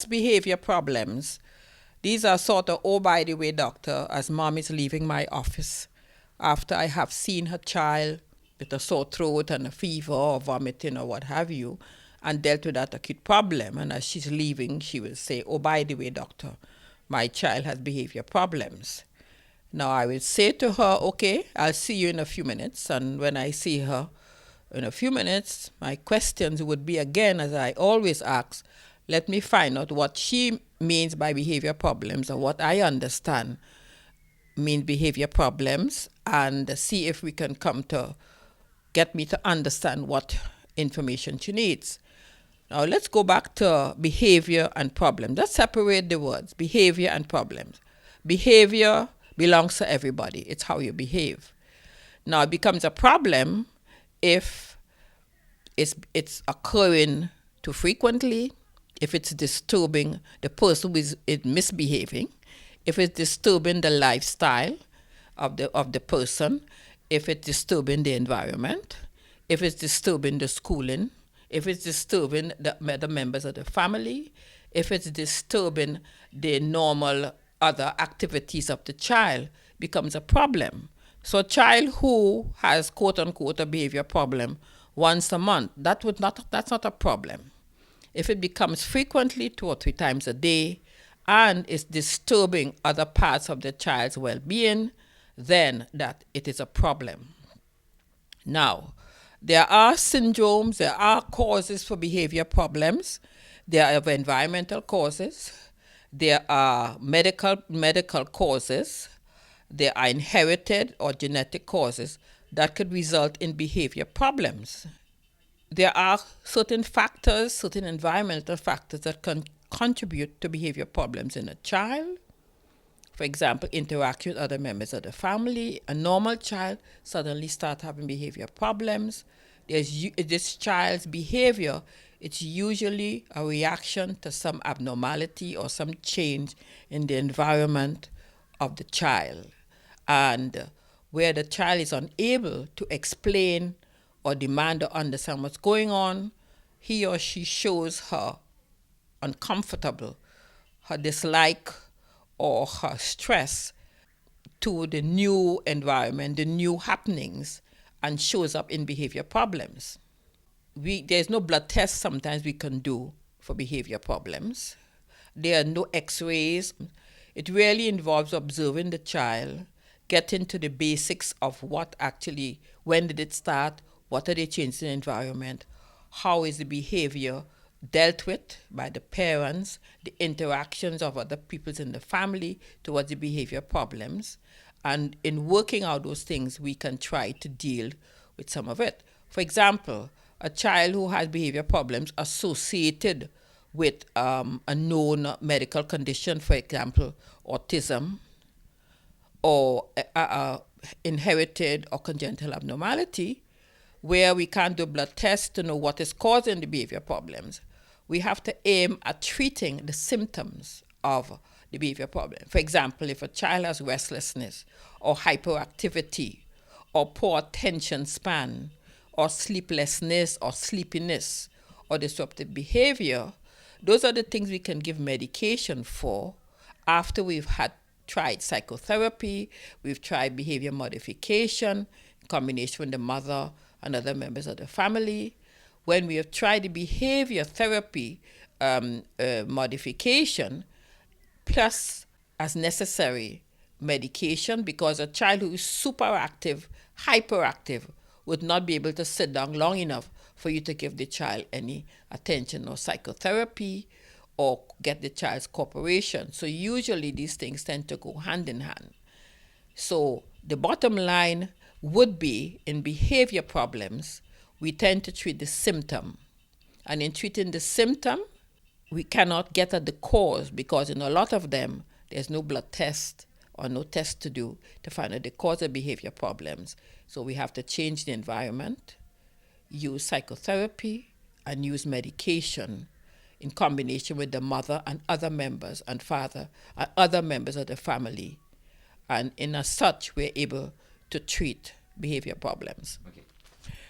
Behavior problems. These are sort of, oh, by the way, doctor, as mom is leaving my office after I have seen her child with a sore throat and a fever or vomiting or what have you, and dealt with that acute problem. And as she's leaving, she will say, oh, by the way, doctor, my child has behavior problems. Now I will say to her, okay, I'll see you in a few minutes. And when I see her in a few minutes, my questions would be again, as I always ask, let me find out what she means by behavior problems or what I understand mean behavior problems, and see if we can come to get me to understand what information she needs. Now let's go back to behavior and problem. Let's separate the words, behavior and problems. Behavior belongs to everybody. It's how you behave. Now it becomes a problem if it's occurring too frequently, if it's disturbing the person who is misbehaving, if it's disturbing the lifestyle of the person, if it's disturbing the environment, if it's disturbing the schooling, if it's disturbing the members of the family, if it's disturbing the normal other activities of the child, becomes a problem. So a child who has quote unquote a behavior problem once a month, that's not a problem. If it becomes frequently 2 or 3 times a day and is disturbing other parts of the child's well-being, then that it is a problem. Now, there are syndromes, there are causes for behavior problems. There are environmental causes, there are medical causes, there are inherited or genetic causes that could result in behavior problems. There are certain factors, certain environmental factors that can contribute to behavior problems in a child. For example, interaction with other members of the family. A normal child suddenly starts having behavior problems. This child's behavior, it's usually a reaction to some abnormality or some change in the environment of the child. And where the child is unable to explain or demand or understand what's going on, he or she shows her uncomfortable, her dislike or her stress to the new environment, the new happenings, and shows up in behavior problems. There's no blood test sometimes we can do for behavior problems. There are no x-rays. It really involves observing the child, getting to the basics of what actually, when did it start, what are the changes in the environment, how is the behavior dealt with by the parents, the interactions of other people in the family towards the behavior problems. And in working out those things, we can try to deal with some of it. For example, a child who has behavior problems associated with a known medical condition, for example, autism, or inherited or congenital abnormality, where we can't do blood tests to know what is causing the behavior problems, we have to aim at treating the symptoms of the behavior problem. For example, if a child has restlessness or hyperactivity or poor attention span or sleeplessness or sleepiness or disruptive behavior, those are the things we can give medication for after we've tried psychotherapy, we've tried behavior modification in combination with the mother and other members of the family. When we have tried the behavior therapy modification, plus as necessary medication, because a child who is super active, hyperactive, would not be able to sit down long enough for you to give the child any attention or psychotherapy or get the child's cooperation. So usually these things tend to go hand in hand. So the bottom line would be, in behavior problems, we tend to treat the symptom. And in treating the symptom, we cannot get at the cause, because in a lot of them, there's no blood test or no test to do to find out the cause of behavior problems. So we have to change the environment, use psychotherapy, and use medication in combination with the mother and other members and father and other members of the family. And in as such, we're able to treat behavior problems. Okay.